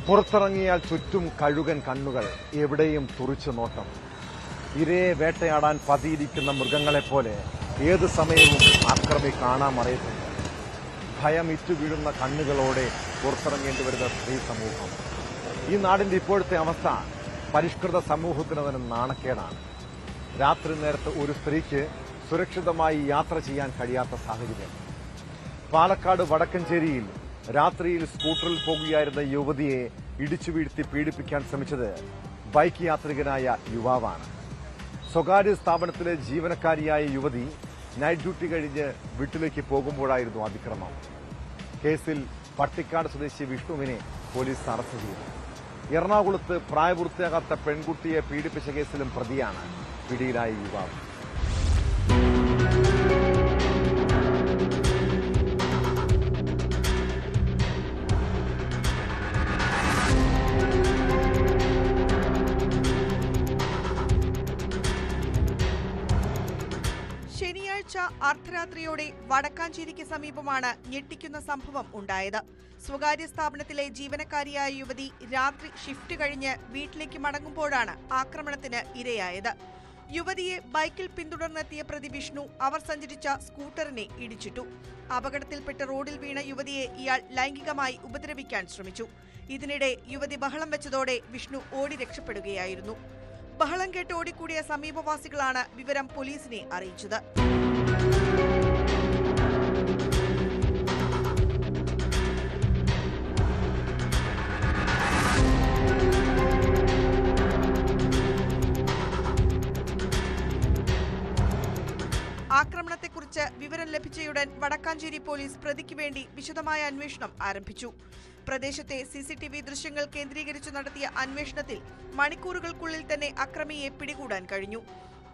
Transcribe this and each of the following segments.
പുറത്തിറങ്ങിയാൽ ചുറ്റും കഴുകൻ കണ്ണുകൾ, എവിടെയും തുറിച്ചു നോട്ടം. ഇരയെ വേട്ടയാടാൻ പതിയിരിക്കുന്ന മൃഗങ്ങളെപ്പോലെ ഏതു സമയവും ആക്രമി കാണാമറയത്തുണ്ട്. ഭയം ഇറ്റുവീഴുന്ന കണ്ണുകളോടെ പുറത്തിറങ്ങേണ്ടി വരുന്ന സ്ത്രീ സമൂഹം. ഈ നാടിന്റെ ഇപ്പോഴത്തെ അവസ്ഥ പരിഷ്കൃത സമൂഹത്തിന് തന്നെ നാണക്കേടാണ്. രാത്രി നേരത്ത് ഒരു സ്ത്രീക്ക് സുരക്ഷിതമായി യാത്ര ചെയ്യാൻ കഴിയാത്ത സാഹചര്യം. പാലക്കാട് വടക്കഞ്ചേരിയിൽ രാത്രിയിൽ സ്കൂട്ടറിൽ പോകുകയായിരുന്ന യുവതിയെ ഇടിച്ചു വീഴ്ത്തി പീഡിപ്പിക്കാൻ ശ്രമിച്ചത് ബൈക്ക് യാത്രികനായ യുവാവാണ്. സ്വകാര്യ സ്ഥാപനത്തിലെ ജീവനക്കാരിയായ യുവതി നൈറ്റ് ഡ്യൂട്ടി കഴിഞ്ഞ് വീട്ടിലേക്ക് പോകുമ്പോഴായിരുന്നു അതിക്രമം. കേസിൽ പട്ടിക്കാട് സ്വദേശി വിഷ്ണുവിനെ പോലീസ് അറസ്റ്റ് ചെയ്തു. എറണാകുളത്ത് പ്രായപൂർത്തിയാകാത്ത പെൺകുട്ടിയെ പീഡിപ്പിച്ച കേസിലും പ്രതിയാണ് പിടിയിലായ യുവാവ്. ശനിയാഴ്ച അർദ്ധരാത്രിയോടെ വടക്കാഞ്ചേരിക്ക് സമീപമാണ് ഞെട്ടിക്കുന്ന സംഭവം ഉണ്ടായത്. സ്വകാര്യ സ്ഥാപനത്തിലെ ജീവനക്കാരിയായ യുവതി രാത്രി ഷിഫ്റ്റ് കഴിഞ്ഞ് വീട്ടിലേക്ക് മടങ്ങുമ്പോഴാണ് ആക്രമണത്തിന് ഇരയായത്. യുവതിയെ ബൈക്കിൽ പിന്തുടർന്നെത്തിയ പ്രതി വിഷ്ണു അവർ സഞ്ചരിച്ച സ്കൂട്ടറിനെ ഇടിച്ചിട്ടു. അപകടത്തിൽപ്പെട്ട് റോഡിൽ വീണ യുവതിയെ ഇയാൾ ലൈംഗികമായി ഉപദ്രവിക്കാൻ ശ്രമിച്ചു. ഇതിനിടെ യുവതി ബഹളം വെച്ചതോടെ വിഷ്ണു ഓടി രക്ഷപ്പെടുകയായിരുന്നു. ബഹളം കേട്ട് ഓടിക്കൂടിയ സമീപവാസികളാണ് വിവരം പോലീസിനെ അറിയിച്ചത്. ആക്രമണത്തെക്കുറിച്ച് വിവരം ലഭിച്ചയുടൻ വടക്കാഞ്ചേരി പോലീസ് പ്രതിക്ക് വേണ്ടി വിശദമായ അന്വേഷണം ആരംഭിച്ചു. പ്രദേശത്തെ സിസിടിവി ദൃശ്യങ്ങൾ കേന്ദ്രീകരിച്ചു നടത്തിയ അന്വേഷണത്തിൽ മണിക്കൂറുകൾക്കുള്ളിൽ തന്നെ അക്രമിയെ പിടികൂടാൻ കഴിഞ്ഞു.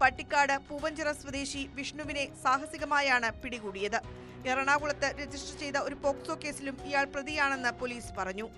പട്ടിക്കാട് പൂവഞ്ചിറ സ്വദേശി വിഷ്ണുവിനെ സാഹസികമായാണ് പിടികൂടിയത്. എറണാകുളത്ത് രജിസ്റ്റർ ചെയ്ത ഒരു പോക്സോ കേസിലും ഇയാൾ പ്രതിയാണെന്ന് പോലീസ് പറഞ്ഞു.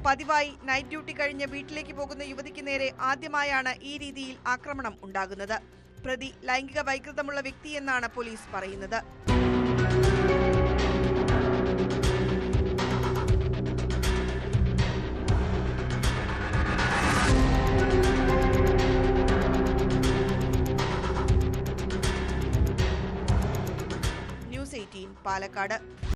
പതിവായി നൈറ്റ് ഡ്യൂട്ടി കഴിഞ്ഞ് വീട്ടിലേക്ക് പോകുന്ന യുവതിക്ക് നേരെ ആദ്യമായാണ് ഈ രീതിയിൽ ആക്രമണം ഉണ്ടാകുന്നത്. പ്രതി ലൈംഗിക വൈകൃതമുള്ള വ്യക്തിയെന്നാണ് പോലീസ് പറയുന്നത്. ന്യൂസ് 18 പാലക്കാട്.